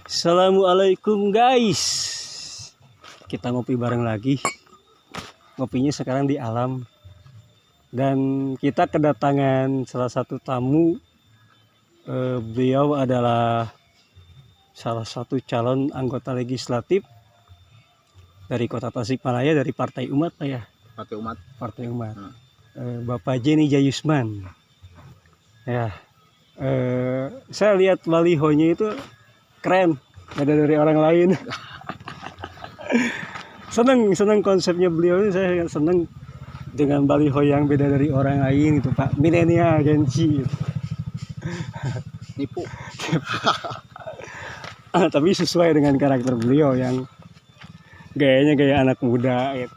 Assalamualaikum guys. Kita ngopi bareng lagi. Ngopinya sekarang di alam. Dan kita kedatangan salah satu tamu. Beliau adalah salah satu calon anggota legislatif dari Kota Tasikmalaya dari Partai Umat, Pak ya. Partai Umat. Bapak Jenny Jayusman. Ya. Saya lihat balihonya itu keren, beda dari orang lain. seneng konsepnya beliau ini, saya seneng dengan baliho yang beda dari orang lain itu Pak. Milenial Gen Z gitu. Nipu. Tapi sesuai dengan karakter beliau yang gayanya gaya anak muda gitu.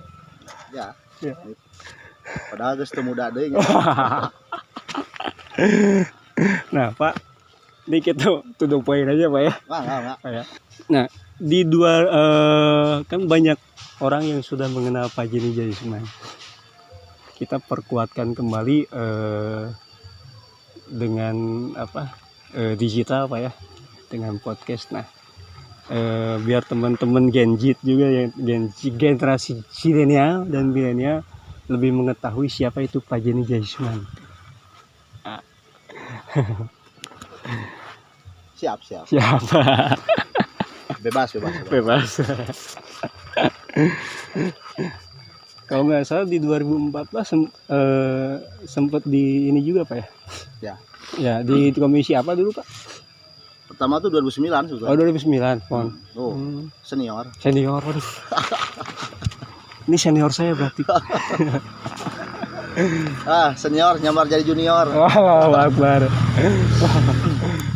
Ya. Ya. Padahal geus teu muda deui. Nah Pak, ini kita tutup poin aja Pak ya. Enggak. Ya. Nah, di kan banyak orang yang sudah mengenal Pak Jenny Jayusman. Kita perkuatkan kembali dengan digital Pak ya, dengan podcast. Nah, biar teman-teman Gen Z juga yang generasi milenial dan milenial lebih mengetahui siapa itu Pak Jenny Jayusman. Siap. Siapa? Bebas. Kalau nggak salah di 2014 sempat di ini juga Pak ya? Ya. Ya, di komisi apa dulu Pak? Pertama tuh 2009 sebetulnya. Oh 2009, Pon. Senior. Waduh. Ini senior saya berarti. Senior nyamar jadi junior. Wow, Akbar.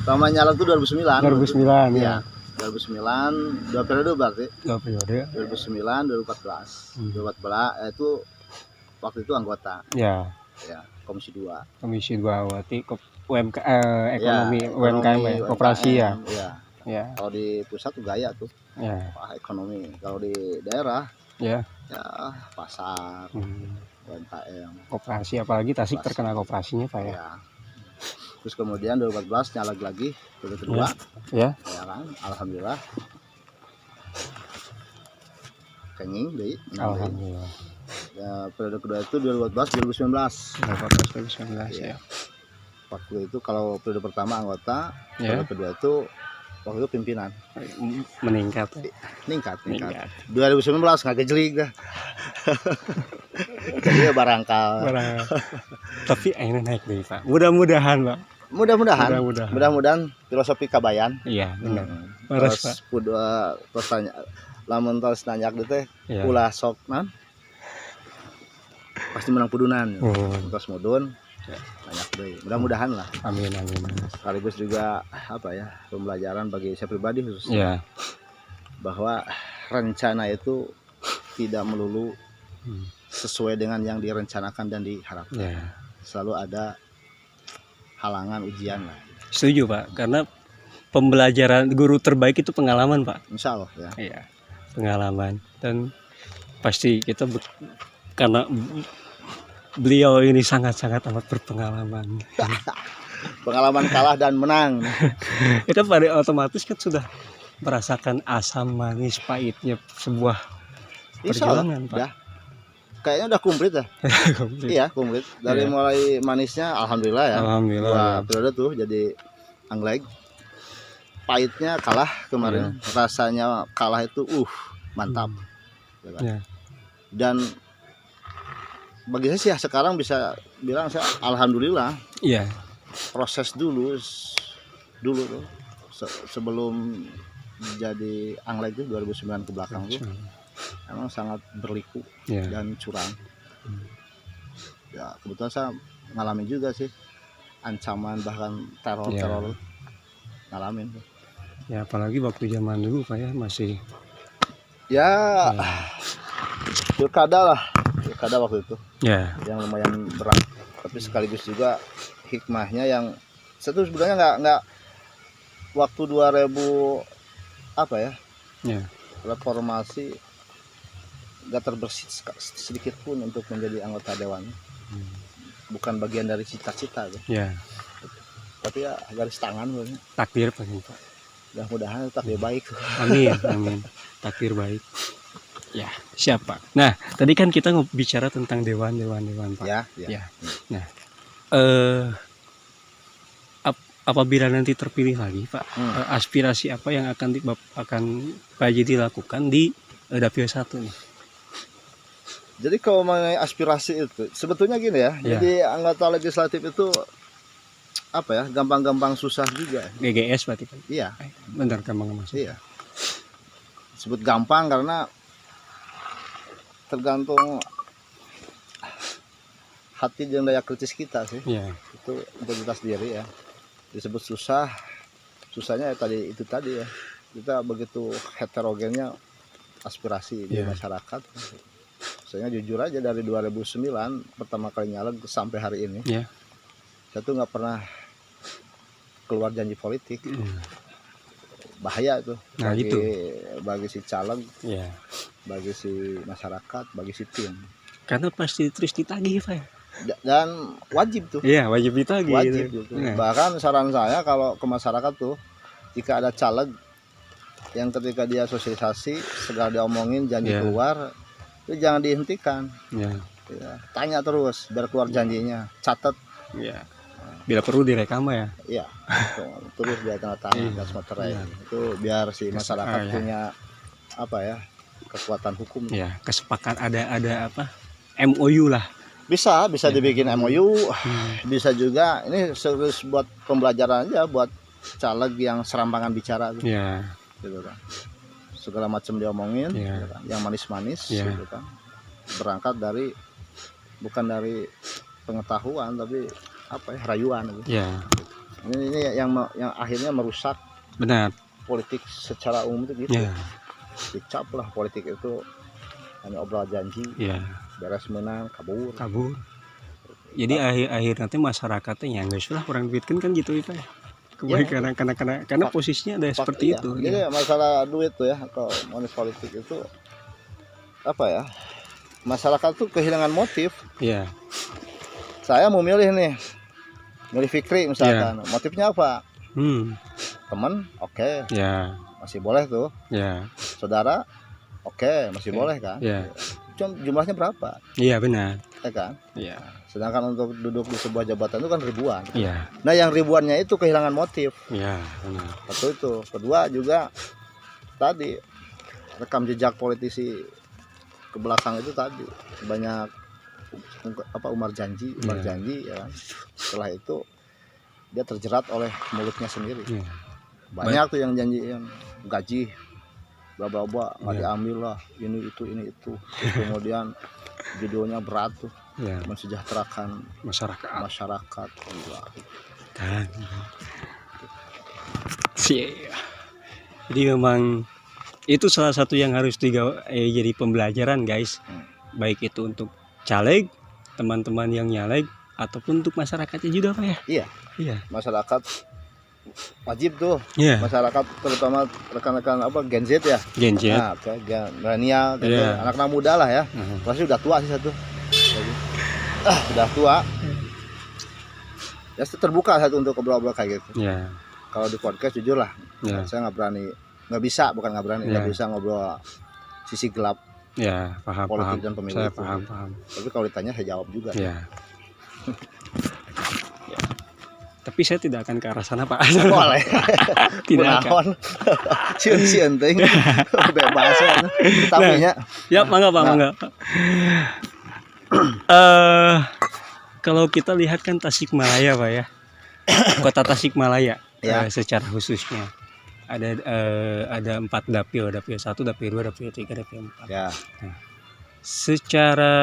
Pertama nyalon tuh 2009. 2009 ya. 2009 dua periode berarti. 2009 2014. 2014 itu waktu itu anggota. Ya. Ya, Komisi 2. Komisi 2 berarti ekonomi UMKM koperasi ya. Ya. Kalau di pusat tuh gaya tuh. Ya. Ekonomi. Kalau di daerah ya pasar. UMKM. Koperasi, apalagi Tasik terkenal koperasinya Pak ya. Terus kemudian 2014 nyaleg lagi periode kedua. Ya kan, alhamdulillah. Kenging deui. Alhamdulillah. Ya, periode kedua itu 2014 2019. Ya. Waktu itu kalau periode pertama anggota, periode kedua itu waktu itu pimpinan. Meningkat. 2019 nggak gejelig dah. Jadi barangkal. Tapi akhirnya naik deh Pak. Mudah-mudahan Pak. Mudah-mudahan filosofi kabayan. Iya benar. Terus terus tanya, lamun terus nanyak teh ulah sok nan. Pasti menang pudunan. Terus mudun. Nanyak deui. Mudah-mudahan lah. Amin. Sekaligus juga pembelajaran bagi saya pribadi khususnya. Bahwa rencana itu tidak melulu sesuai dengan yang direncanakan dan diharapkan. Selalu ada halangan, ujian lah. Setuju Pak, karena pembelajaran guru terbaik itu pengalaman Pak. Insya Allah ya. Iya, pengalaman. Dan pasti kita karena beliau ini sangat-sangat amat berpengalaman. Pengalaman kalah dan menang. Itu pada otomatis kan sudah merasakan asam manis pahitnya sebuah perjuangan Pak. Ya. Kayaknya udah komplit ya. Iya, komplit. Dari mulai manisnya alhamdulillah ya. Alhamdulillah. Periode tuh jadi angleg. Pahitnya kalah kemarin. Rasanya kalah itu mantap. Dan bagi saya sih sekarang bisa bilang saya alhamdulillah. Iya. Proses dulu tuh sebelum jadi angleg itu 2009 ke belakang tuh. Emang sangat berliku dan curang. Ya kebetulan saya ngalamin juga sih ancaman bahkan teror ngalamin. Ya apalagi waktu zaman dulu Pak ya masih. Pilkada waktu itu. Yang lumayan berat. Tapi sekaligus juga hikmahnya yang satu sebenarnya nggak waktu 2000 reformasi gak terbersit sedikit pun untuk menjadi anggota dewan. Bukan bagian dari cita-cita. Tapi ya garis tangan. Takdir Pak. Mudah-mudahan takdir baik. Amin, amin. Takdir baik. Ya, siapa? Nah, tadi kan kita bicara tentang dewan Pak. Ya. Nah, apabila nanti terpilih lagi Pak, aspirasi apa yang akan Pak Jadi lakukan di Dapil 1 nih? Jadi kalau mengenai aspirasi itu sebetulnya gini ya. Jadi anggota legislatif itu apa ya, gampang-gampang susah juga. GGS berarti kan? Iya. Benar, gampang masuk. Iya. Sebut gampang karena tergantung hati dan daya kritis kita sih. Iya. Itu integritas diri ya. Disebut susah, susahnya ya itu tadi ya. Kita begitu heterogennya aspirasi di masyarakat. Saya jujur aja dari 2009 pertama kali nyalek sampai hari ini, saya tuh nggak pernah keluar janji politik. Bahaya itu. Nah, bagi si caleg, bagi si masyarakat, bagi si tim. Karena pasti terus ditagih Pak. Dan wajib tuh. Iya, wajib ditagih. Wajib gitu. Bahkan saran saya kalau ke masyarakat tuh, jika ada caleg yang ketika dia sosialisasi segala diomongin janji keluar, itu jangan dihentikan. Tanya terus biar keluar janjinya, catat. Bila perlu direkam ya. Iya. Terus dia tanda tangan dan materai. Itu biar si masyarakat punya apa ya, kekuatan hukum. Ya, kesepakatan ada apa? MOU lah. Bisa dibikin MOU. Bisa juga ini serius buat pembelajaran aja buat caleg yang serampangan bicara tuh. Gitu kan. Segala macam diomongin, gitu kan. Yang manis-manis, gitu kan. Berangkat dari bukan dari pengetahuan tapi apa ya, rayuan gitu. Ini yang akhirnya merusak politik secara umum itu gitu. Dicap lah politik itu hanya obrol janji, beres menang kabur. Jadi akhir nanti masyarakatnya nggak usah orang duitkan kan gitu Pak ya. Karena posisinya ada seperti itu. Jadi masalah duit tuh ya, kalau money politik itu apa ya, masyarakat tuh kehilangan motif. Saya mau milih nih, milih Fikri misalkan, motifnya apa? Teman, oke. Masih boleh tuh. Saudara, oke, masih boleh kan? Jumlahnya berapa? Iya benar. Ya kan? Sedangkan untuk duduk di sebuah jabatan itu kan ribuan. Nah yang ribuannya itu kehilangan motif. Benar. Satu itu. Kedua juga tadi rekam jejak politisi ke belakang itu tadi banyak apa umar janji ya kan? Setelah itu dia terjerat oleh mulutnya sendiri. Banyak tuh yang janji yang gaji bla bla bla nggak diambil lah, ini itu. Kemudian judulnya berat tuh, mensejahterakan masyarakat. Jadi memang itu salah satu yang harus jadi pembelajaran guys, baik itu untuk caleg, teman-teman yang nyalek ataupun untuk masyarakatnya juga Pak ya. Iya. Masyarakat wajib tuh, masyarakat terutama rekan-rekan apa Gen Z ya. Nah, milenial, anak-anak muda lah ya. Pasti udah tua sih satu. Udah tua. Ya terbuka satu untuk ngobrol-ngobrol kayak gitu. Kalau di podcast jujur lah, saya nggak bisa ngobrol sisi gelap. Politik dan pemilu. Saya paham. Tapi kalau ditanya saya jawab juga. Tapi saya tidak akan ke arah sana Pak. Boleh. Tidak akan. Siun ting. Bebas kan. Tapi nya. Ya mangga Pak, mangga. Kalau kita lihat kan Tasikmalaya Pak ya. Kota Tasikmalaya secara khususnya ada 4 dapil 1, dapil 2, dapil 3, dapil 4. Nah, secara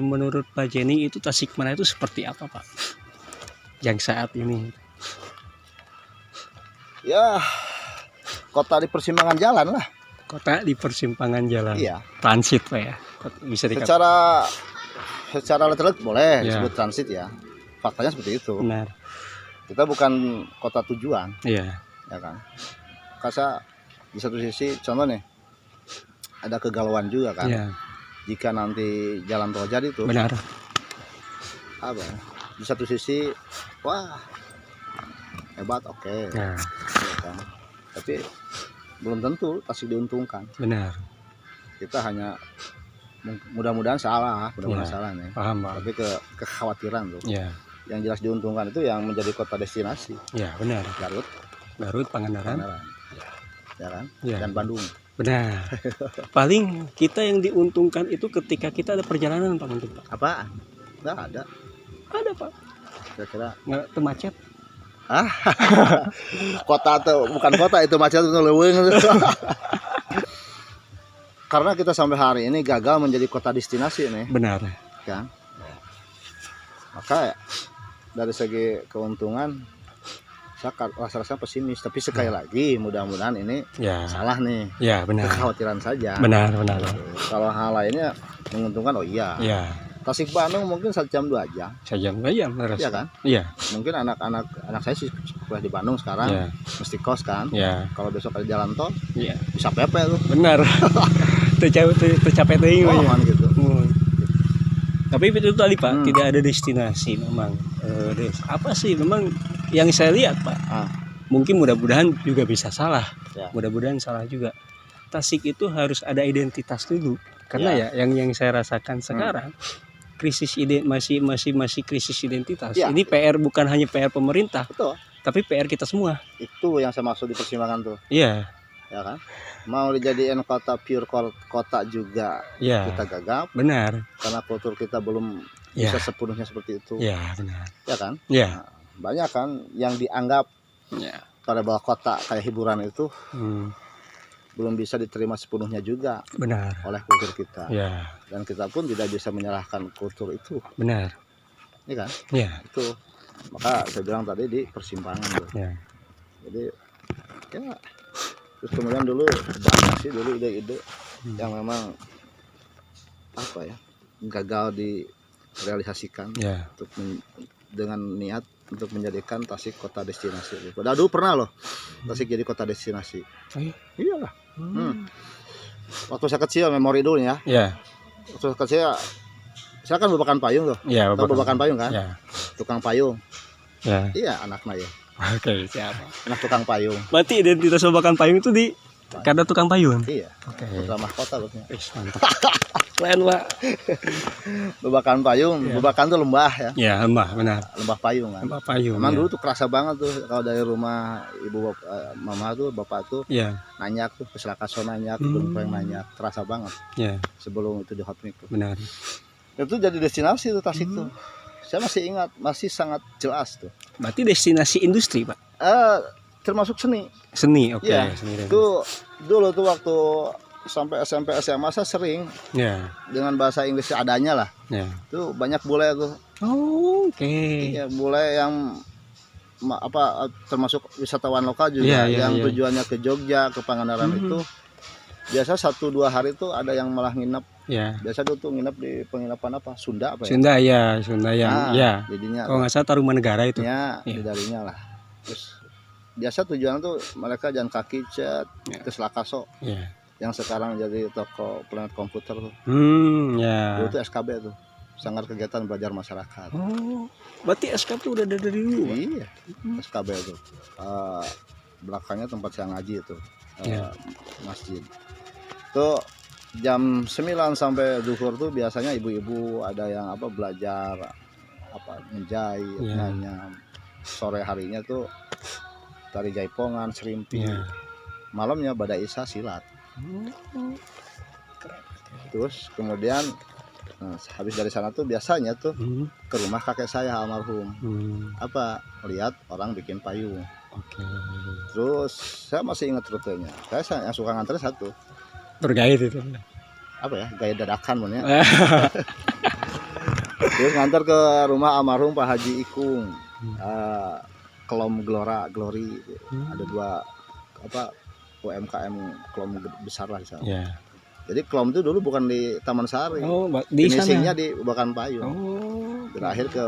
menurut Pak Jenny itu Tasikmalaya itu seperti apa Pak? Yang saat ini ya kota di persimpangan jalan lah. Kota di persimpangan jalan. Transit Pak ya. Bisa dikatakan. Secara letterlet boleh disebut transit ya. Faktanya seperti itu. Benar. Kita bukan kota tujuan. Ya kan. Karena di satu sisi contoh nih ada kegalauan juga kan. Jika nanti jalan tol jadi tuh. Benar. Apa? Di satu sisi wah hebat, oke. Ya kan? Tapi tapi belum tentu Tasik diuntungkan. Benar. Kita hanya mudah-mudahan salah, Ya, salah nih. paham, Pak. Tapi kekhawatiran tuh. Ya, Yang jelas diuntungkan itu yang menjadi kota destinasi. ya benar. Garut, Pangandaran, ya kan? Ya. Dan Bandung. benar. Paling kita yang diuntungkan itu ketika kita ada perjalanan, Pak, mungkin, Pak. Apaan? Nggak ada. Ada, Pak. Kira-kira Nggak macet. kota tuh bukan kota itu macet itu leuweung. Karena kita sampai hari ini gagal menjadi kota destinasi nih, Benar. kan? Maka dari segi keuntungan saya rasa-rasa pesimis, tapi sekali lagi mudah-mudahan ini Ya. salah nih. Ya, benar. Kekhawatiran saja. Benar. Kalau hal lainnya menguntungkan, oh iya. Ya. Tasik Bandung mungkin 1 jam 2 jam. Saja ya, benar. Iya kan? Iya. Mungkin anak saya sih sekolah di Bandung sekarang, Ya. mesti kos kan. Ya. Kalau besok ada jalan tol Iya. bisa pepe tuh. Benar. Tercapai teuing, Oh, ya. kan gitu. Tapi itu tadi, Pak, tidak ada destinasi memang. Apa sih memang yang saya lihat, Pak? Mungkin mudah-mudahan juga bisa salah. Ya. Mudah-mudahan salah juga. Tasik itu harus ada identitas dulu. Karena ya yang saya rasakan sekarang krisis masih krisis identitas. Ya. Ini PR bukan hanya PR pemerintah, Betul. tapi PR kita semua. Itu yang saya maksud di persimpangan tuh. Iya. Ya kan? Mau dijadiin kota pure kota juga Iya. kita gagal Benar. karena kultur kita belum Ya. bisa sepenuhnya seperti itu. Iya, benar. Ya kan? Iya. Banyak kan yang dianggap Iya. pada bawah kota kayak hiburan itu Hmm, belum bisa diterima sepenuhnya juga benar. oleh kultur kita. Iya, Dan kita pun tidak bisa menyalahkan kultur itu, benar. ya kan? Iya. Itu. Maka saya bilang tadi di persimpangan tuh. Iya. Jadi ya terus kemudian dulu banyak sih dulu ide-ide yang memang apa ya gagal direalisasikan Iya. untuk dengan niat untuk menjadikan Tasik kota destinasi. Padahal dulu pernah loh Tasik jadi kota destinasi. Oh, iya? Iyalah. Waktu saya kecil memori dulu ya. Iya. Waktu saya kecil saya kan babakan payung tuh. Iya, Tahu babakan payung kan? Iya. Tukang payung. Iya. Iya anaknya ya. Oke, siapa? Anak tukang payung. Berarti identitas babakan payung itu karena tukang payung. Iya. Oke. Putra mahkota loh. Mantap. Keren, Pak. Babakan payung, Iya. babakan tuh lembah ya. Ya, Mbah, benar. Lembah payung kan. Mbah payung. Emang ya. dulu tuh kerasa banget tuh kalau dari rumah ibu mama tuh bapak tuh Iya. nanyak tuh ke Selakaso nanyak, yang nanyak, terasa banget Iya, sebelum itu di Hotmik tuh. benar. Itu jadi destinasi tuh Tasik tuh. Saya masih ingat, masih sangat jelas tuh. Berarti destinasi industri, Pak. Termasuk seni. Seni, oke. Iya. Seni dan- Itu dulu tuh waktu sampai SMP SMA saya sering Ya. dengan bahasa Inggris adanya lah. Ya. Tuh banyak bule tuh. Oh, oke. Ya, bule yang termasuk wisatawan lokal juga Iya, iya, yang iya. tujuannya ke Jogja, ke Pangandaran itu biasa 1-2 hari itu ada yang malah nginep. Ya. Biasa dulu tuh nginep di penginapan apa? Sunda apa ya? Sunda ya, Sunda yang Nah, ya. jadinya Kalau nggak salah Tarumanegara itu. ya Iya. di darinya lah. Terus biasa tujuan tuh mereka jalan kaki cet Ya. ke Selakaso Ya. yang sekarang jadi toko Planet Komputer tuh. Ya. Dulu tuh SKB tuh. Sangat kegiatan belajar masyarakat. Oh, berarti SK itu udah dari dulu, Pak. Iya, SKB itu. Belakangnya tempat saya ngaji itu, Iya. masjid. Tuh jam 9 sampai zuhur tuh biasanya ibu-ibu ada yang belajar menjahit, Iya. nanya. Sore harinya tuh tari jaipongan, serimpi. Iya. Malamnya badai isya silat. Terus kemudian habis dari sana tuh biasanya tuh ke rumah kakek saya almarhum. Lihat orang bikin payung. Oke. Terus saya masih ingat rutenya. Saya yang suka nganter satu. Bergaya itu. Gaya dadakan ya. Terus nganter ke rumah almarhum Pak Haji Ikung. Kelom Glory. Ada 2 UMKM kelom besar lah di sana. Ya. Jadi kelom itu dulu bukan di Taman Sari. Oh, di finishingnya sana. di Babakan Payung. Oh. Terakhir ke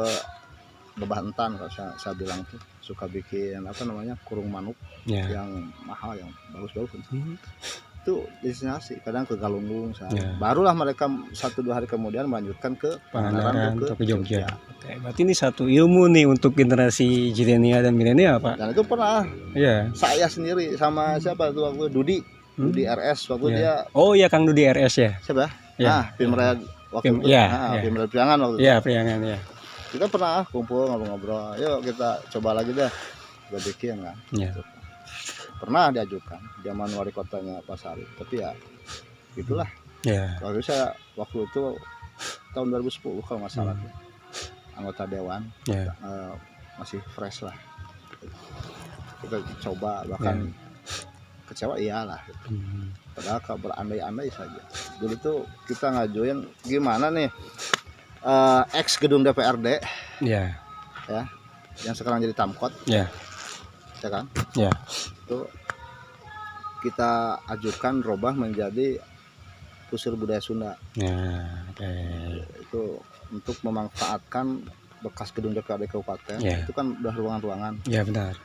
Lebah Entan kalau saya bilang tuh suka bikin kurung manuk Ya. yang mahal yang bagus-bagus. itu destinasi, kadang ke Galunggung barulah mereka 1-2 hari kemudian melanjutkan ke Pangandaran atau ke Jogja. Oke, berarti ini satu ilmu nih untuk generasi zilenial dan milenial, Pak. Dan itu pernah saya sendiri sama siapa tuh waktu Dudi RS waktu dia. Oh iya, Kang Dudi RS ya. Siapa? Pimrad waktu itu. Pimrad Priangan waktu itu. Iya, Priangan ya. Kita pernah kumpul ngobrol-ngobrol, yuk kita coba lagi dah, kita bikin kan. Pernah diajukan zaman wali kotanya Pak Sari, tapi ya gitulah. Waktu itu tahun 2010 kalau nggak salah, anggota dewan, masih fresh lah. Kita coba, bahkan kecewa iyalah. Padahal berandai-andai saja. Dulu tuh kita ngajuin gimana nih, ex gedung DPRD, ya, yang sekarang jadi Tamkot, ya kan? Itu kita ajukan robah menjadi pusir budaya Sunda. Itu untuk memanfaatkan bekas gedung DPRD kabupaten. Itu kan udah ruangan-ruangan. Ya benar.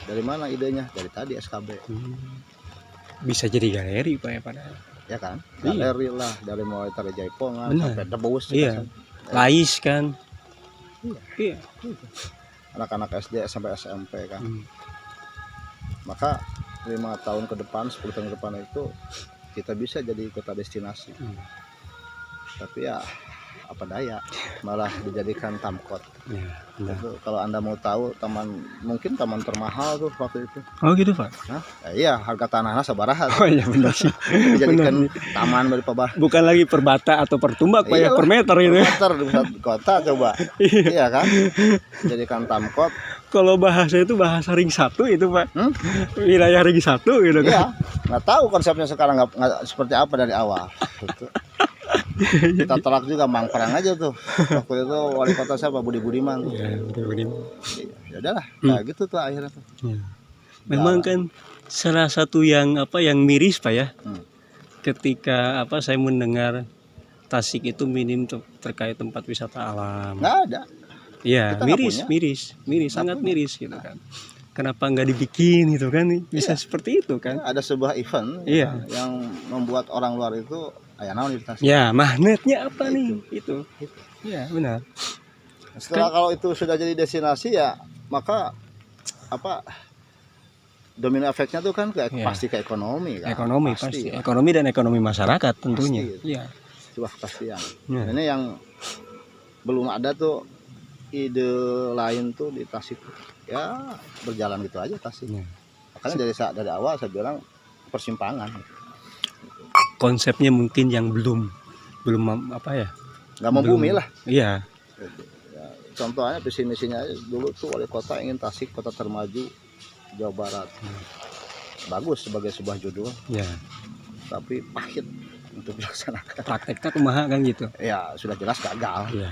Dari mana idenya? Dari tadi SKB. Bisa jadi galeri Pak ya padahal. Ya kan? Galeri lah, dari mulai Tari Jaipongan sampai Debus. Lais kan. Iya. Anak-anak SD sampai SMP kan. Maka 5 tahun ke depan, 10 tahun ke depan itu kita bisa jadi kota destinasi. Tapi ya apa daya, malah dijadikan Tamkot. Kalau Anda mau tahu, mungkin taman termahal tuh waktu itu. Oh gitu Pak? Iya, harga tanahnya sabaraha. Oh iya benar sih. Dijadikan taman dari Pak. Bukan lagi per bata atau per tumbak Pak, ya per meter itu. Per meter di pusat kota coba. Iya kan? Jadikan Tamkot. Kalau bahasa itu bahasa ring 1 itu Pak. Wilayah ring 1 gitu kan. Iya. Nggak tahu konsepnya sekarang nggak seperti apa dari awal. Gitu. Kita tolak juga Mangperang aja tuh. Waktu itu wali kota siapa? Budi Budiman. Iya, Budi Budiman. Ya udahlah, kayak gitu tuh akhirnya tuh. Memang kan salah satu yang miris Pak ya. Ketika saya mendengar Tasik itu minim terkait tempat wisata alam. Nggak ada. Iya, miris, sangat miris gitu kan. Kenapa nggak dibikin gitu kan? Bisa seperti itu kan? Ada sebuah event yang membuat orang luar itu naon di Tasik. Ya, magnetnya apa nih? Itu. Iya, benar. Setelah kalau itu sudah jadi destinasi ya, maka domino efeknya tuh kan pasti ke ekonomi kan. Ekonomi pasti. Ekonomi dan ekonomi masyarakat tentunya. Iya. Itu kepastian. Ini yang belum ada tuh ide lain tuh di Tasik. Ya, berjalan gitu aja Tasik. Makanya dari awal saya bilang persimpangan. Konsepnya mungkin yang belum nggak mau bumi lah. Iya. Contohnya visi misinya dulu tuh wali kota ingin Tasik kota termaju Jawa Barat. Bagus sebagai sebuah judul. Iya. Tapi pahit untuk dilaksanakan. Prakteknya kumaha kan gitu. Ya sudah jelas gagal. Iya.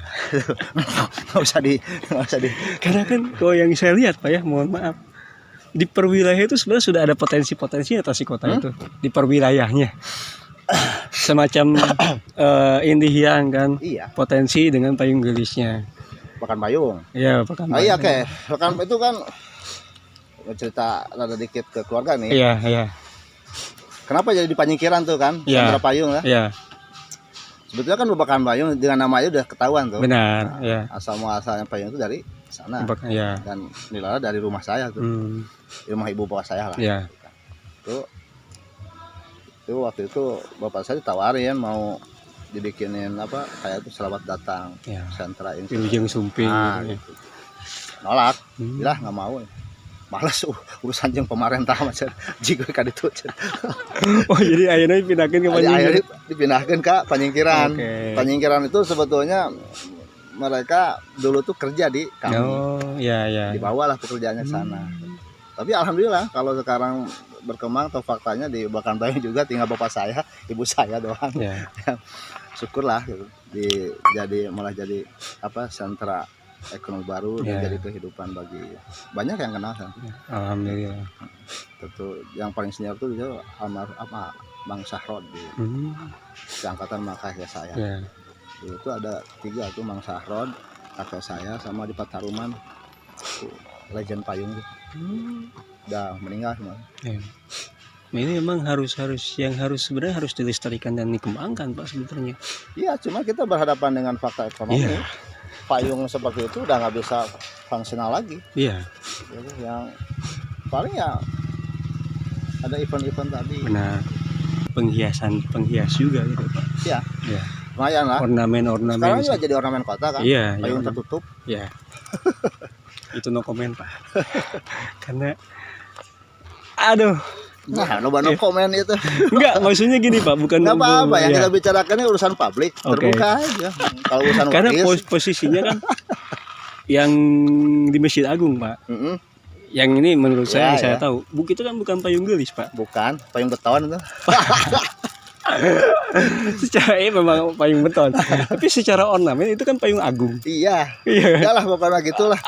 nggak usah di. Karena kan kalau yang saya lihat Pak ya, mohon maaf, di perwilayah itu sebenarnya sudah ada potensi-potensinya Tasik kota itu di perwilayahnya. Semacam Indihiang kan, potensi dengan payung gelisnya. Pekan Payung. Iya, Pekan Payung. Pekan itu kan cerita rada dikit ke keluarga nih. Iya. Kenapa jadi di Panyingkiran tuh kan? Sentra Payung ya. Iya. Sebetulnya kan Pekan Payung dengan namanya udah ketahuan tuh. Benar, iya. Asal muasalnya Payung itu dari sana. Dan Nilara dari rumah saya tuh. Di rumah ibu bapak saya lah. Iya. Itu waktu itu bapak saya ditawarin mau dibikinin kayak itu selamat datang sentra ini Wilujeng Sumping gitu. Nolak, bilah nggak mau, malas urusan jeung pemerintah macam jigo ka ditu. Oh jadi akhirnya dipindahkan ke Panyingkiran. Dipindahkan ke Panyingkiran. Panyingkiran itu sebetulnya mereka dulu tuh kerja di kami. Dibawalah pekerjaannya ke sana. Tapi alhamdulillah kalau sekarang berkembang atau faktanya di Pekan Payung juga tinggal bapak saya, ibu saya doang. Syukurlah gitu. Malah jadi sentra ekonomi baru dan jadi kehidupan bagi banyak yang kenal kan. Alhamdulillah. Tentu yang paling senior tuh dia Bang Sahrod di angkatan kakek saya. Dulu itu ada 3 tuh, Bang Sahrod, kakek saya sama di Pataruman. Legend payung tuh. Udah meninggal semua. Nah, ini memang harus sebenarnya harus dilestarikan dan dikembangkan Pak sebenarnya. Iya, cuma kita berhadapan dengan fakta ekonomi. Iya. Payung seperti itu udah nggak bisa fungsional lagi. Iya. Jadi yang paling ya ada event-event tadi. Benar. Penghias juga gitu Pak. Iya. Iya. Lumayan lah. Ornamen. Sekarang juga jadi ornamen kota kan. Iya. Payung Iya. tertutup. Iya. Itu no comment Pak. Karena aduh. Nah, no komen itu. Enggak, maksudnya gini Pak, bukan Nggak apa-apa yang ya. kita bicarakan ini urusan publik, terbuka aja. Kalau urusan Karena wakil, posisinya kan yang di Masjid Agung Pak. mm-mm, Yang ini menurut saya Ya, saya ya. tahu, itu kan bukan payung gelis Pak. bukan payung beton itu. Secara memang payung beton, tapi secara ornamen itu kan payung agung. Iya. Iya. Enggak lah pokoknya gitulah.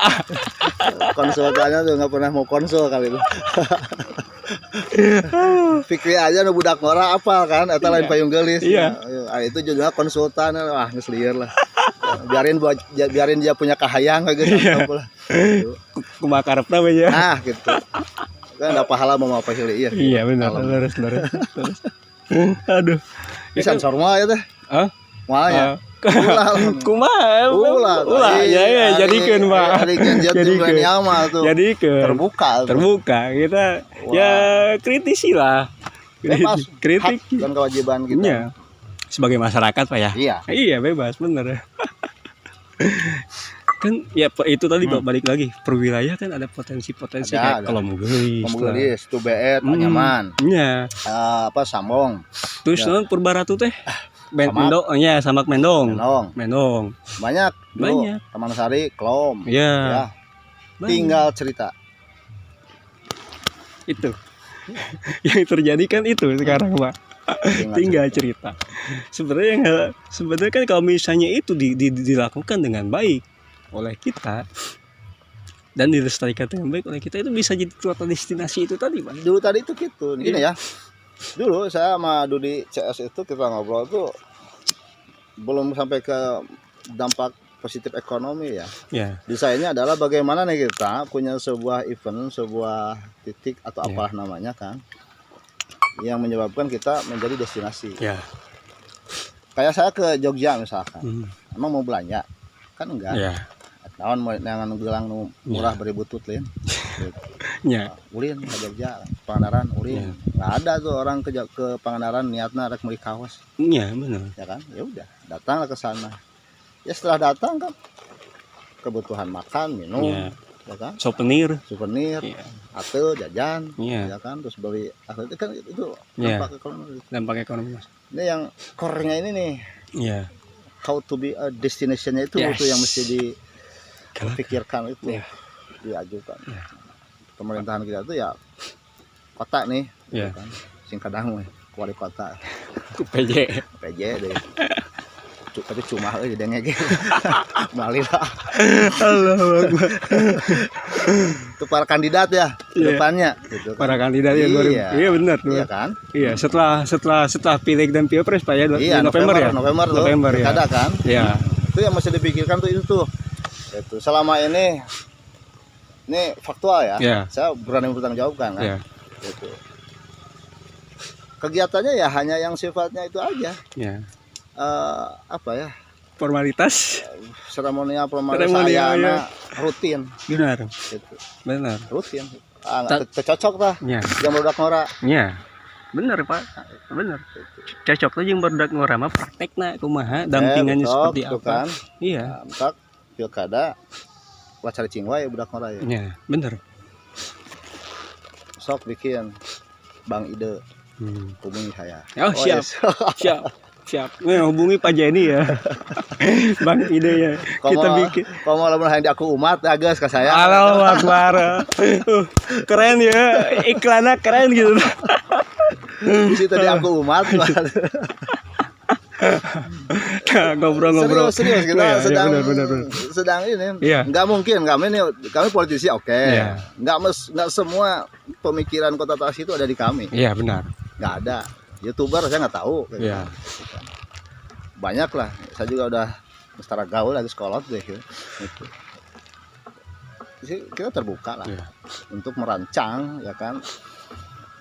Konsultannya tuh nggak pernah mau konsul kali itu. Fikri aja nu budak ngora apal kan, eta lain payung gelis. Iya. Ya, itu juga konsultan, wah geus lieur lah. Biarin dia punya kahayang kayak gitu. Iya. Kumaha karepna we ya. Nah, gitu. Kan ada pahala mau apa sih iya. Iya benar, lurus. Aduh. Bisa sensor mah ya teh. Hah? Moal ya. Kumaha? Ulah ya jadikeun Pak. Jadikeun mah tuh. Jadikeun. Terbuka. Kita ya kritisi lah. Bebas. Kritik Hak dan kewajiban kita. Iya. Sebagai masyarakat Pak ya. Iya. Iya bebas bener. Kan ya Pak, itu tadi Pak, balik lagi per wilayah kan ada potensi-potensi kayak Kolom Gelis, Tubeet, Panyaman, iya. Sambong. Terus non Purbaratu teh Mendong, ya Samak Mendong. Banyak. Banyak. Taman Sari, Klom. Iya. Ya. Tinggal cerita. Itu. Yang terjadi kan itu sekarang Pak. Tinggal cerita. Sebenarnya kan kalau misalnya itu dilakukan dengan baik oleh kita dan dilestarikan dengan baik oleh kita, itu bisa jadi kota destinasi itu tadi Pak. Dulu tadi itu gitu. Gini ya. Dulu saya sama Dudi CS itu kita ngobrol tuh belum sampai ke dampak positif ekonomi ya. Ya. Desainnya adalah bagaimana nih kita punya sebuah event, sebuah titik atau apa namanya kan, yang menyebabkan kita menjadi destinasi. Ya. Kayak saya ke Jogja misalkan, emang mau belanja kan enggak? Ya. Naon mau nangan gelang nu murah beribu tutlin. Ya. Ulin ke Jogja, Pangandaran ulin. Nggak ada tuh orang ke Pangandaran niatnya rek meuli kaos. Iya benar. Ya kan? Ya udah, datanglah ke sana. Ya setelah datang kan kebutuhan makan, minum, ya kan? Souvenir, atau jajan, ya kan? Terus beli, itu kan itu dampak ekonomi. Mas. Ini yang core-nya ini nih. Iya. How to be a destination-nya itu tuh yang mesti dipikirkan itu, diajukan. Pemerintahan kita tuh ya kota nih, kan? Singkadang wali kota. PJ deh. Tapi cuma aja dia ngege. Malila. Allahu Akbar. Itu para kandidat ya depannya gitu kan. Para kandidat ya 2000. Iya benar tuh. Iya kan? Iya, setelah Pileg dan Pilpres Pak ya, November ya. November ya. Ada kan? Iya. Itu yang mesti dipikirkan tuh itu tuh. Itu selama ini faktual ya. Saya berani bertanggung jawabkan kan. Gitu. Kegiatannya ya hanya yang sifatnya itu aja. Iya. Formalitas seremonial rutin. Benar. Gitu. Benar. Rutin. Cocok lah. Yang barudak ngora. Iya. Benar Pak. Benar. Cocok tuh yang barudak ngora mah praktekna kumaha, dampingannya seperti apa. Kan? Iya. Entak pilkada cari cingwa ya budak ngora ya. Iya, benar. Sok bikin Bang Ide. Hubungi saya. Oh, siap. Hubungi Pak Jenny ya. Bang Ide ya. Kita bikin. Kalau mau lamun di aku umat agas ke saya. Allahu Akbar. Keren ya. Iklannya keren gitu. Di situ di aku umat. Ngobrol-ngobrol. Serius kita sedang ini. Enggak mungkin kami politisi Enggak semua pemikiran kota Tasik itu ada di kami. Iya, benar. Enggak ada. YouTuber saya nggak tahu. Iya. Banyak lah. Saya juga udah setara gaul lagi sekolah deh. Gitu. Jadi kita terbuka lah untuk merancang, ya kan,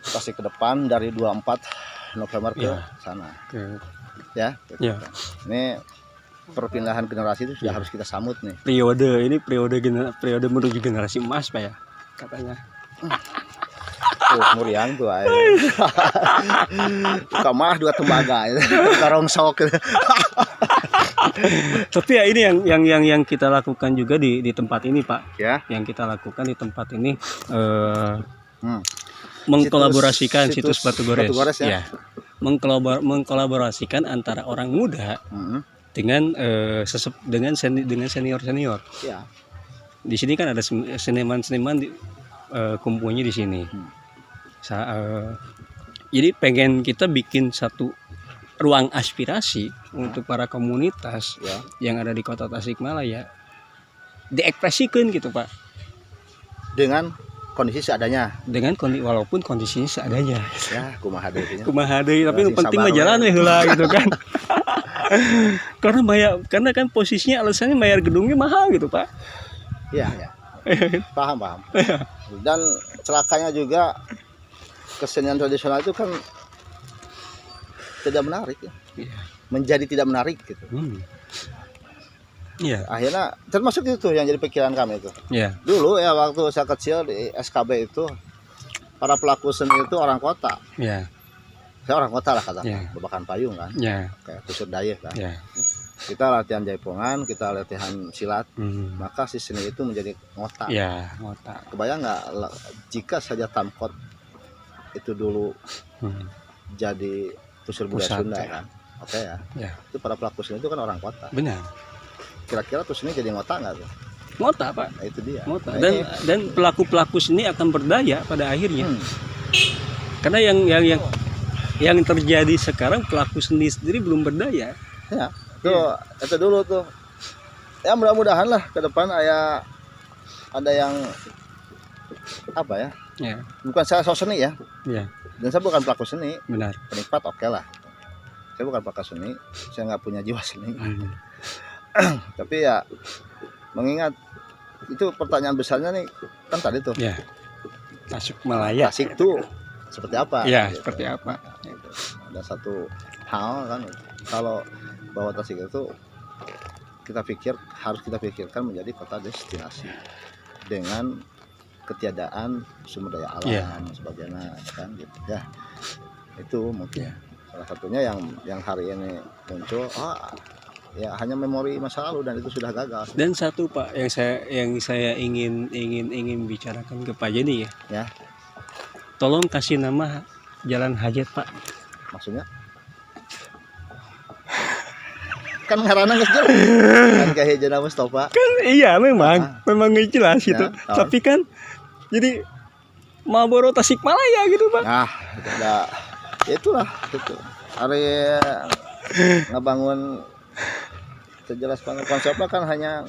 Tasik ke depan dari 24 November ke sana. Ya. Gitu. Ini perpindahan generasi itu sudah harus kita sambut nih. Periode menuju generasi emas Pak ya katanya. Muriang tuh aja. Kamar dua tembaga itu. Karong sok. Tapi ya ini yang kita lakukan juga di tempat ini Pak. Ya. Yang kita lakukan di tempat ini mengkolaborasikan situs Batu Gores ya. Mengkolaborasikan antara orang muda dengan senior. Ya. Di sini kan ada seniman kumpulnya di sini. Jadi pengen kita bikin satu ruang aspirasi untuk para komunitas yang ada di Kota Tasikmalaya diekspresikan gitu Pak. Dengan kondisi seadanya. Walaupun kondisinya seadanya. Ya, kumaha deui. Tapi yang penting mah jalan heula gitu kan. Karena kan posisinya alasannya bayar gedungnya mahal gitu Pak. Iya. Paham. Dan celakanya juga kesenian tradisional itu kan tidak menarik ya. Menjadi tidak menarik gitu. Iya. Akhirnya termasuk itu yang jadi pikiran kami itu. Iya. Dulu ya waktu saya kecil di SKB itu para pelaku seni itu orang kota. Iya. Saya orang kota lah katakan, babakan payung kan. Iya. Kayak kusur dayeh kan. Iya. Kita latihan jaipongan, kita latihan silat. Maka si seni itu menjadi ngota. Iya, ngota. Kebayang nggak jika saja Tamkot itu dulu jadi pusat budaya Sunda kan. Oke ya. Itu para pelaku seni itu kan orang kota. Benar. Kira-kira terus ini jadi ngota nggak tuh? Ngota Pak. Nah, itu dia. Ngota. Dan pelaku seni akan berdaya pada akhirnya. Karena yang terjadi sekarang pelaku seni sendiri belum berdaya. Ya. Tuh, itu dulu tuh. Ya mudah-mudahan lah ke depan ada yang apa ya? Ya. Bukan saya sok seni ya. Ya. Dan saya bukan pelaku seni. Benar. Penikmat oke lah. Saya bukan pelaku seni. Saya nggak punya jiwa seni. Tapi ya mengingat itu pertanyaan besarnya nih kan tadi tuh. Ya. Tasikmalaya. Tasik tuh seperti apa? Ya, gitu. Seperti apa? Gitu. Ada satu hal kan kalau bahwa Tasik itu harus kita pikirkan menjadi kota destinasi dengan ketiadaan sumber daya alam dan sebagainya kan gitu ya. Itu mungkin salah satunya yang hari ini muncul ya hanya memori masa lalu dan itu sudah gagal. Dan satu Pak yang saya ingin bicarakan ke Pak Jenny ya. Tolong kasih nama Jalan Hajat Pak. Maksudnya? Kan ngaranna geus jelas. Kan kayak Hijana Mustafa. Kan iya memang nggak jelas gitu. Tapi kan jadi Marlboro Tasikmalaya gitu Pak. Nah, itulah itu. Hari ngebangun sejelas konsepnya kan hanya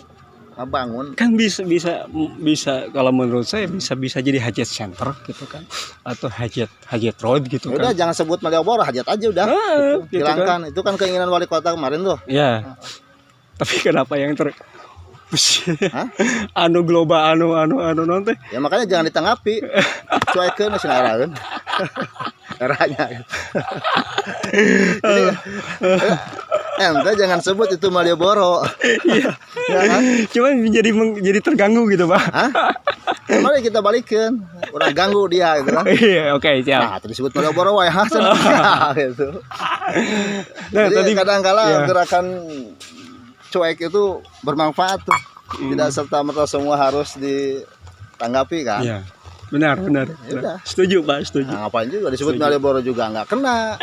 ngebangun. Kan bisa kalau menurut saya bisa jadi hajat center gitu kan atau hajat road gitu udah, kan. Jangan sebut Malioboro, hajat aja udah. Gitu. Hilangkan. Kan. Itu kan keinginan wali kota kemarin tuh. Iya. Tapi kenapa yang anu global anu nanti? Ya makanya jangan ditanggapi. Cuekeun geus ngaraeun. Eranya. Ente jangan sebut itu Malioboro. Iya. Ya kan? Cuma jadi terganggu gitu, Pak. Mari kita balikin. Orang ganggu dia gitu kan. Iya, oke, siap. Nah, terus disebut Malioboro wae gitu. Nah, jadi kadang-kala gerakan cuek itu bermanfaat tuh. Tidak serta-merta semua harus ditanggapi kan. Iya. Benar. Setuju Pak, setuju. Nah, ngapain juga disebut Malioboro juga nggak kena,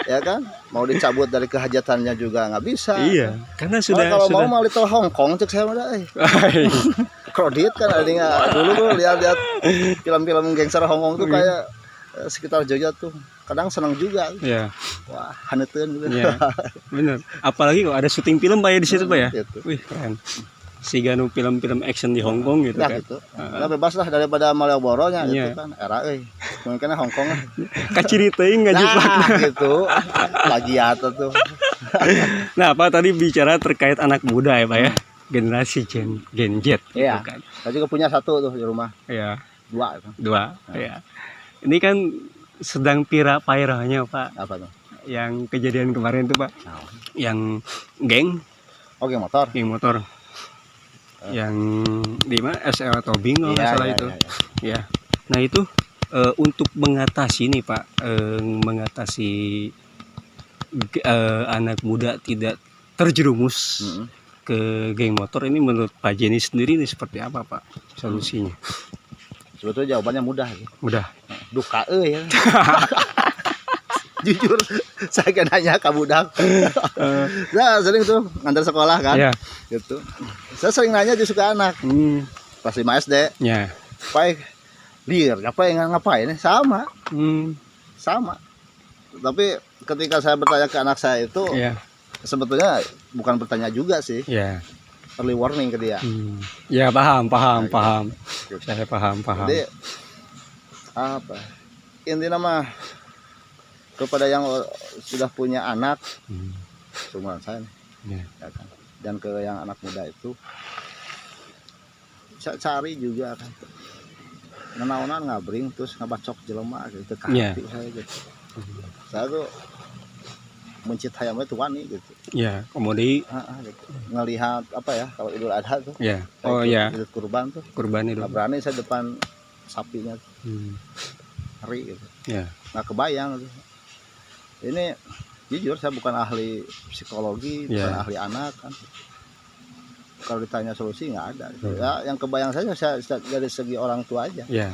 ya kan? Mau dicabut dari kehajatannya juga nggak bisa. Iya, karena sudah. Kalau mau little Hongkong cek saya udah. Kredit kan ada nggak? Dulu tuh lihat film-film gangster Hongkong tuh kayak sekitar Jogja tuh. Kadang senang juga. Iya. Wah, haneteun gitu. Iya. Benar. Apalagi kalau ada syuting film Pak ya di situ Pak ya. Gitu. Wih, keren. Si ganu film-film action di Hong Kong gitu kan. Gitu. Nah, bebas lah daripada Malioboro-nya gitu kan. Era mungkin Hong Kong. Kaciri teuing ngajiplak gitu. Plagiat tuh. Nah, Pak tadi bicara terkait anak muda ya, Pak ya. Generasi Gen Z iya. Gitu kan. Saya juga punya satu tuh di rumah. Iya. Dua. Iya. Ini kan sedang pira-pairahnya Pak. Apa tuh? Yang kejadian kemarin tuh Pak. Yang geng. Oh, geng motor. Geng motor. Yang di mana SL Tobing kalau nggak salah itu. Ya. Nah itu untuk mengatasi nih Pak, mengatasi anak muda tidak terjerumus ke geng motor ini, menurut Pak Jenny sendiri ini seperti apa Pak solusinya? Sebetulnya jawabannya mudah. Mudah. Duka ya. Jujur, saya kan nanya ke budak. Saya sering tuh ngantar sekolah kan. Ya. Gitu. Saya sering nanya justru ke anak. Pas 5 SD. Ya. Pai, liar, ngapain? Sama. Sama. Tapi ketika saya bertanya ke anak saya itu, sebetulnya bukan bertanya juga sih. Ya. Early warning ke dia. Ya paham. Saya paham. Jadi apa? Intinya mah kepada yang sudah punya anak, seumuran saya nih, ya kan? Dan ke yang anak muda itu, cari juga kan. Nenaunan ngabring terus ngabacok jelema gitu ke hati saya gitu. Saya tuh mencintai hayamnya tuh wani gitu. Ya, kemudian gitu. Ngelihat apa ya kalau Idul Adha tuh. Ya. Oh ya. Idul kurban tuh. Kurban itu. Nggak berani saya depan sapinya. Ngeri gitu. Ya. Nggak kebayang gitu. Ini jujur saya bukan ahli psikologi, bukan ahli anak kan. Kalau ditanya solusi nggak ada. Gitu. Ya, yang kebayang saya dari segi orang tua aja. Ya.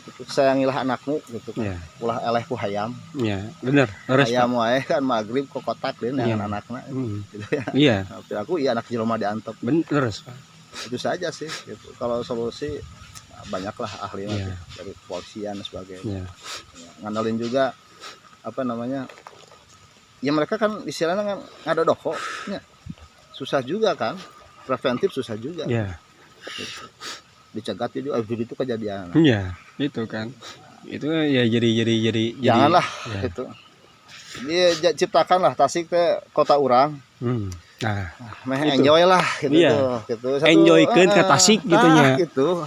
Gitu. Sayangilah anakmu gitu kan. Ulah eleh ku hayam. Ya, benar. Hayam wae kan magrib kok kotak deh dengan anaknya. Gitu ya. Iya. Tapi aku anak jelema diantep. Bener. Itu saja sih gitu. Kalau solusi banyaklah ahlinya dari kepolisian dan sebagainya. Ngandalin juga apa namanya? Ya mereka kan istilahnya kan ada doko. Ya. Susah juga kan. Preventif susah juga. Iya. Gitu. Dicegat itu kejadian. Iya, itu kan. Itu ya jadi janganlah itu. Dia ciptakanlah Tasik teh kota urang. Nah, enjoy lah gitu gitu. Enjoykeun ka Tasik gitu nya. Gitu.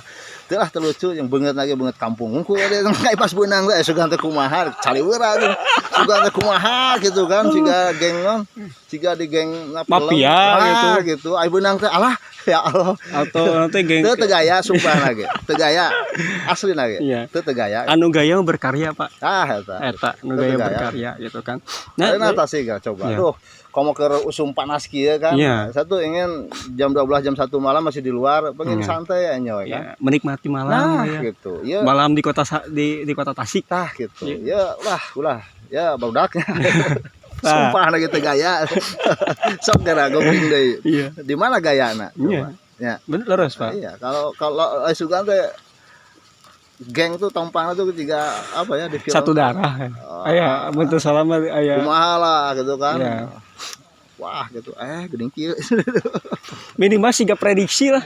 Itulah terlucu yang banget kampung ku ada kayak pas benang teh sugan teh kumaha caliweuran sugan teh kumaha gitu kan siga geng non siga di geng mafia gitu ai benang teh alah ya Allah atau nanti geng teu gaya sumpah lagi teu gaya asli lagi teu gaya anu gaya berkarya Pak eta anu gaya berkarya gitu kan. Nah Tasik coba aduh komo ke usum panas kieu kan. Satu ingin jam 12 jam 1 malam masih di luar, pengen santai enjoy kan. Menikmati malam gitu. Ya. Malam di kota Tasik gitu. Ya ulah ya baudaknya. Sumpah lagi teh gaya. Sok gara goping deui. Di mana gayana? Coba. Ya. Bener leres Pak. Iya, kalau sugan teh geng tuh tompangnya tuh juga apa ya di film satu darah. Aya bentuk salaman aya. Kumaha lah gitu kan. Wah gitu geuning kieu. Minimal siga prediksi lah.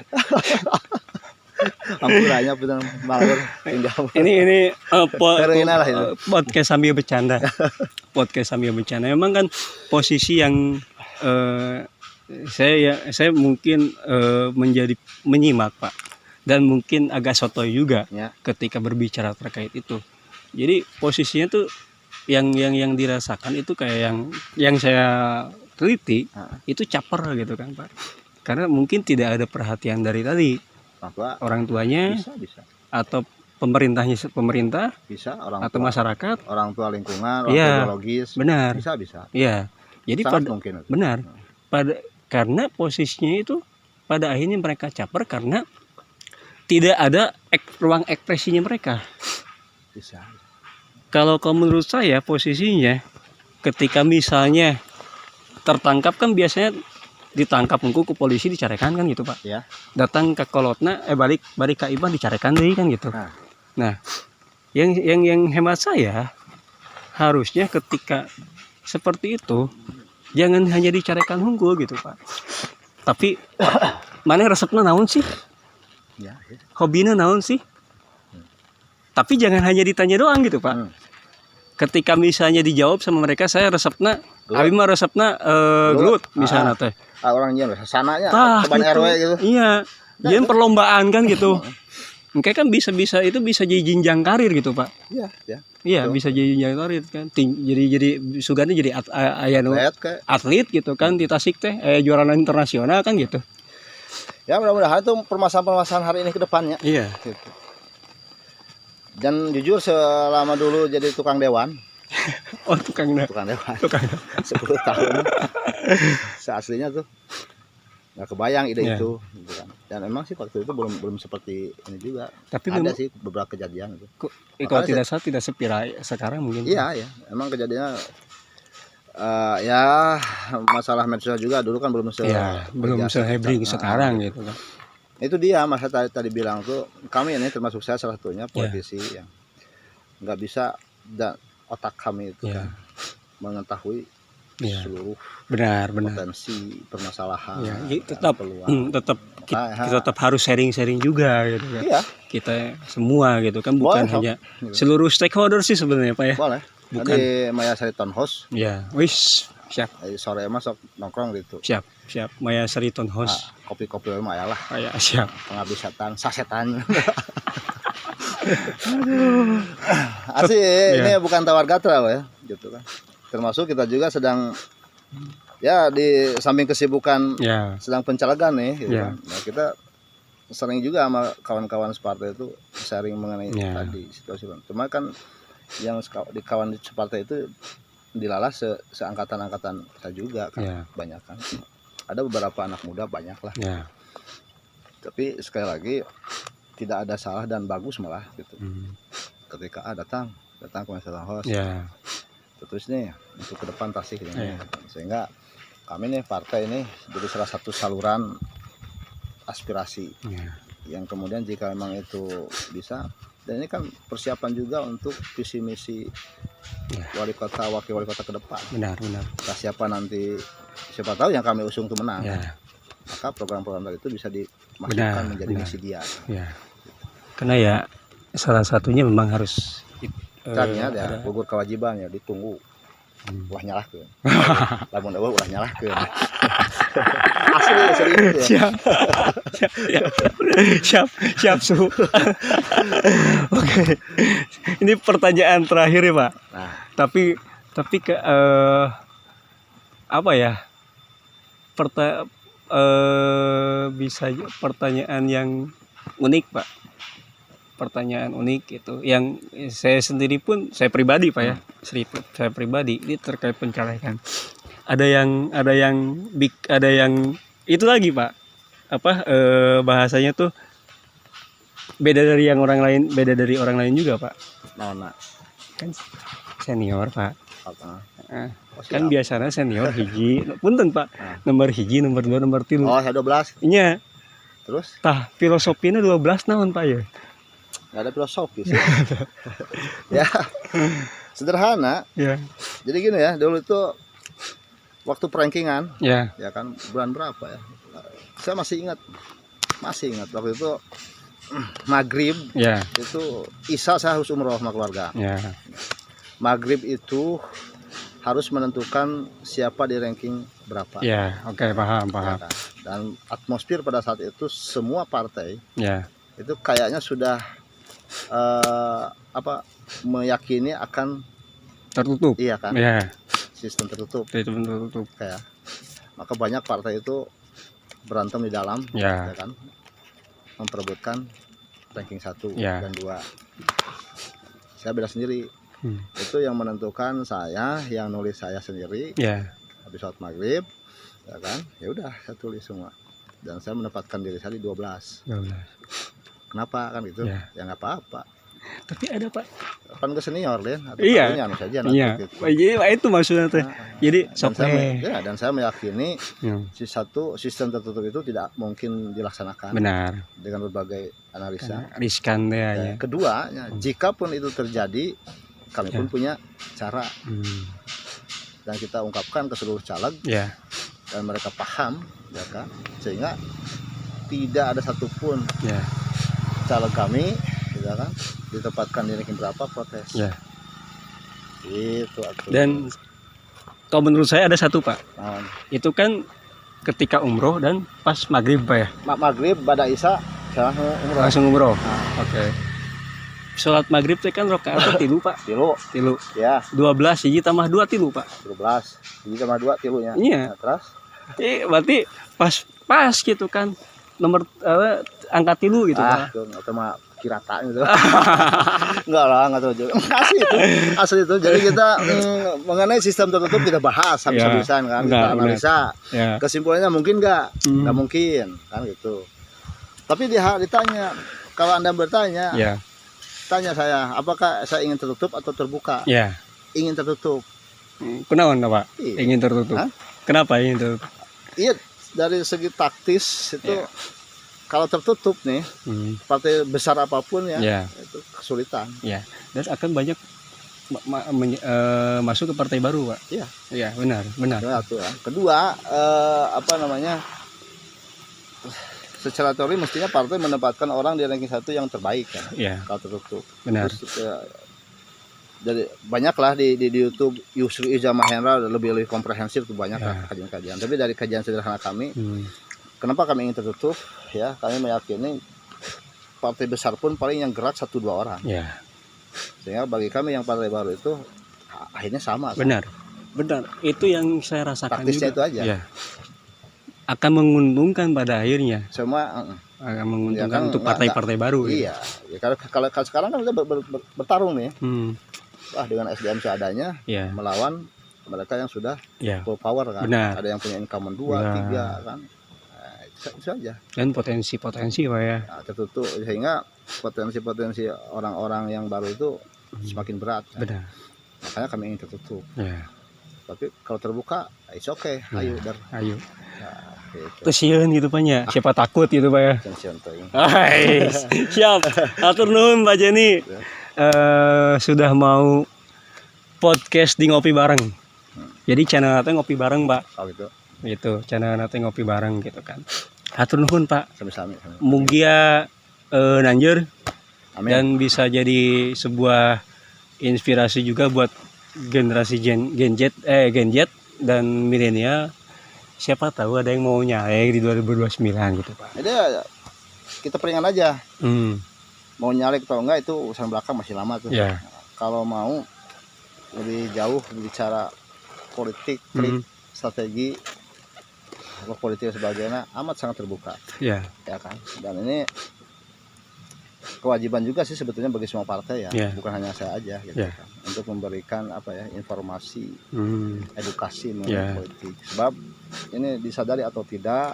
Ampurannya bener malur pindah. Ini podcast sambil bercanda. Podcast sambil bercanda. Memang kan posisi yang saya mungkin menjadi menyimak Pak. Dan mungkin agak sotoy juga ketika berbicara terkait itu. Jadi posisinya tuh yang dirasakan itu kayak yang saya teliti itu caper gitu kan Pak. Karena mungkin tidak ada perhatian dari tadi orang tuanya bisa. Atau pemerintah bisa orang atau tua, masyarakat, orang tua lingkungan, orang tua biologis. Benar. Bisa. Iya. Jadi mungkin. Benar. Karena posisinya itu pada akhirnya mereka caper karena tidak ada ruang ekspresinya mereka. Bisa. Kalau menurut saya posisinya ketika misalnya tertangkap kan biasanya ditangkap ke polisi dicarekan kan gitu Pak. Ya. Datang ke kolotna balik ke Iban dicarekan deh kan gitu. Nah, yang hemat saya harusnya ketika seperti itu jangan hanya dicarekan hunggul gitu Pak. Tapi mana resepnya naon sih? Hobinya naon sih? Tapi jangan hanya ditanya doang gitu Pak. Ketika misalnya dijawab sama mereka saya resepna abi mah resepna gelut misalnya teh. Orangnya sananya keban gitu. RW gitu. Iya. Jadi perlombaan kan gitu. Mungkin kan bisa itu bisa jadi jenjang karir gitu Pak. Iya, ya. Iya, bisa jadi jenjang karir kan. Jadi sugana jadi aya nu atlet gitu kan di Tasik teh juara internasional kan gitu. Ya mudah-mudahan itu permasalahan hari ini ke depannya. Iya. Gitu. Dan jujur selama dulu jadi tukang dewan. Oh, tukang dewan. 10 tahun. Seaslinya tuh nggak kebayang ide itu gitu kan. Dan emang sih waktu itu belum seperti ini juga. Tapi ada sih beberapa kejadian itu. Kalau tidak salah tidak sepirai sekarang mungkin. Iya, emang kejadiannya ya masalah medsos juga dulu kan belum sehebring sekarang gitu kan. Itu dia masa tadi bilang tuh, kami ini termasuk saya salah satunya politisi yang nggak bisa, dan otak kami itu kan mengetahui seluruh potensi permasalahan, tetap kita harus sharing juga gitu kan. Iya. Kita semua gitu kan, bukan hanya seluruh stakeholder sih sebenarnya Pak ya. Boleh. Bukan di Mayasari Town House. Ya, wis siap. Sore masuk nongkrong gitu. Siap. Mayasari Town House. Kopi-kopi mah ya lah. Ya, siap. Pengabdi setan, sasetan. Asli ini bukan tawar gatra ya, gitu kan. Termasuk kita juga sedang ya di samping kesibukan sedang pencalegan nih, gitu kan. Nah, kita sering juga sama kawan-kawan separtai itu sharing mengenai tadi situasi. Cuma kan yang di kawan di separtai itu dilalah seangkatan-angkatan kita juga kan, banyak kan. Ada beberapa anak muda banyak lah. Tapi sekali lagi tidak ada salah dan bagus malah gitu. Ketika datang ke Masyarakat Host. Terus nih untuk ke depan Tasik ini. Sehingga kami nih partai ini jadi salah satu saluran aspirasi. Yang kemudian jika memang itu bisa, dan ini kan persiapan juga untuk visi misi wali kota, wakil wali kota ke depan. Benar. Siapa nanti, siapa tahu yang kami usung itu menang. Maka program-program itu bisa dimasukkan menjadi misi dia. Karena ya salah satunya memang harus caranya ada gugur kewajiban ya, ditunggu. Ulah nyalahkeun. Lamun eueuh ulah nyalahkeun. Asli serius ya. Siap Su. Oke. Ini pertanyaan terakhir ya Pak. Nah. Tapi ke apa ya? Bisa pertanyaan yang unik Pak. Pertanyaan unik itu yang saya sendiri pun, saya pribadi Pak ya, saya pribadi ini terkait pencalekan. Ada yang itu lagi Pak, bahasanya tuh beda dari orang lain juga Pak. Nah. Kan senior Pak. Kan biasanya senior hiji, punten Pak. Nomor hiji, nomor 2, nomor 3. Oh, 12. Iya. Terus? Tah, filosofinya 12 naon Pak ya? Nggak ada filosofi sih. Ya sederhana. Jadi gini ya, dulu itu waktu perankingan ya kan, bulan berapa ya, saya masih ingat waktu itu maghrib itu isya saya harus umroh sama keluarga. Maghrib itu harus menentukan siapa di ranking berapa. Paham. Ya kan? Dan atmosfer pada saat itu semua partai itu kayaknya sudah meyakini akan tertutup. Iya kan? Sistem tertutup. Kayak maka banyak partai itu berantem di dalam, ya kan? Memperebutkan ranking 1 dan 2. Saya beda sendiri. Itu yang menentukan saya, yang nulis saya sendiri. Habis sholat maghrib, ya kan? Ya udah, saya tulis semua. Dan saya menempatkan diri saya di 12. Kenapa kan gitu? Ya nggak apa-apa. Tapi ada Pak. Kan ke senior deh. Iya. Gitu. Jadi itu maksudnya tuh. Jadi dan saya meyakini sistem tertutup itu tidak mungkin dilaksanakan. Benar. Dengan berbagai analisa. Riskan ya. Kedua, jika pun itu terjadi, kami pun punya cara. Dan kita ungkapkan ke seluruh caleg. Dan mereka paham, ya kan? Sehingga tidak ada satupun caleg kami, ya kan, ditempatkan di ranking berapa protes. Itu. Dan kalau menurut saya ada satu Pak. Itu kan ketika umroh dan pas maghrib Pak ya. Maghrib pada isya Salah umroh. Langsung umroh. Nah. Oke. Sholat maghrib teh kan rakaat 3 Pak. 3. Ya. 12 hiji tambah 2 3 Pak. 12. Hiji tambah 2 3 nya. Iya. Nah, terus Berarti pas gitu kan. Nomor angka 3 gitu Pak. Atau mah kirata gitu. Enggak lah, enggak tahu juga. Asli itu. Jadi kita mengenai sistem tertutup kita bahas habis-habisan kan. Kita analisa. Ya. Kesimpulannya mungkin enggak? Enggak mungkin kan gitu. Tapi dia ditanya, kalau Anda bertanya, tanya saya, apakah saya ingin tertutup atau terbuka? Ya. Ingin tertutup. Kenapa Pak? Iya. Ingin tertutup. Hah? Kenapa ingin tertutup? Iya, dari segi taktis itu kalau tertutup nih, partai besar apapun itu kesulitan. Ya. Dan akan banyak masuk ke partai baru, Pak. Iya. Iya, benar. Kedua, secara teori mestinya partai menempatkan orang di ranking 1 yang terbaik kan. Iya. Kalau tertutup. Benar. Terus, jadi banyaklah di YouTube Yusri Iza Mahendra lebih komprehensif tuh banyak kajian-kajian. Tapi dari kajian sederhana kami, kenapa kami ingin tertutup? Ya, kami meyakini partai besar pun paling yang gerak 1-2 orang. Ya. Sehingga bagi kami yang partai baru itu akhirnya sama. Benar. Benar. Itu yang saya rasakan taktisnya juga. Itu aja. Ya. Akan menguntungkan pada akhirnya. Semua akan menguntungkan untuk partai-partai baru. Iya. Ya, kalau sekarang kan kita bertarung nih. Dengan SDM seadanya melawan mereka yang sudah full power kan. Benar. Ada yang punya incumbent 2, 3 kan. Nah, itu aja. Dan potensi Pak ya. Nah, tertutup sehingga potensi orang-orang yang baru itu semakin berat. Kan? Benar. Makanya kami ingin tertutup. Tapi kalau terbuka, it's okay. Ayo. Ayo. Nah, gitu. Tersiun gitu Pak ya. Siapa takut gitu Pak ya. Siap. Atur nuhun Pak Jenny. Sudah mau podcast di ngopi bareng. Jadi channel nanti ngopi bareng Pak. Oh gitu. Gitu, channel nanti ngopi bareng gitu kan. Hatur nuhun Pak. Sami-sami. Mugia nanjur. Amin. Dan bisa jadi sebuah inspirasi juga buat generasi Gen Z dan milenial. Siapa tahu ada yang mau nyalek di 2029 gitu Pak. Jadi kita peringan aja. Mau nyalek atau enggak itu urusan belakang masih lama tuh. Nah, kalau mau lebih jauh bicara politik, strategi, politik sebagainya amat sangat terbuka. Ya kan. Dan ini kewajiban juga sih sebetulnya bagi semua partai ya, bukan hanya saya aja gitu kan. Untuk memberikan informasi, edukasi mengenai politik. Sebab ini disadari atau tidak,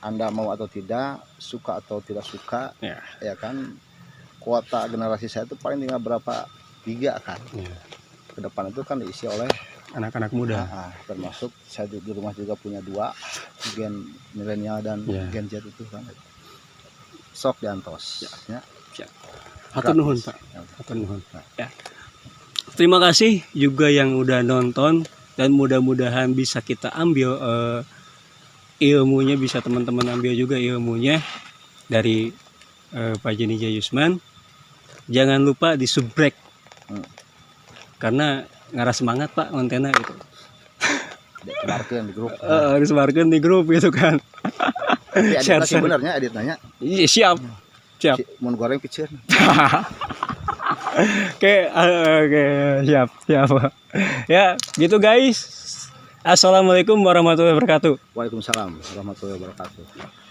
Anda mau atau tidak, suka atau tidak suka, ya kan. Kuota generasi saya itu paling tinggal berapa giga kan. Ke depan itu kan diisi oleh anak-anak muda. Termasuk saya di rumah juga punya 2 gen milenial dan gen Z itu kan. Sok diantos. Hatur nuhun Pak. Hatur nuhun. Ya. Terima kasih juga yang udah nonton dan mudah-mudahan bisa kita ambil ilmunya, bisa teman-teman ambil juga ilmunya dari Pak Jenny Jayusman. Jangan lupa di subrek karena ngaras semangat Pak kontennya gitu. Disebarkan di grup. Disebarkan di grup gitu kan. Edit sebenarnya edit nanya. Iya siap. Mau goreng picir. Oke, siap. Ya, gitu guys. Assalamualaikum warahmatullahi wabarakatuh. Waalaikumsalam warahmatullahi wabarakatuh.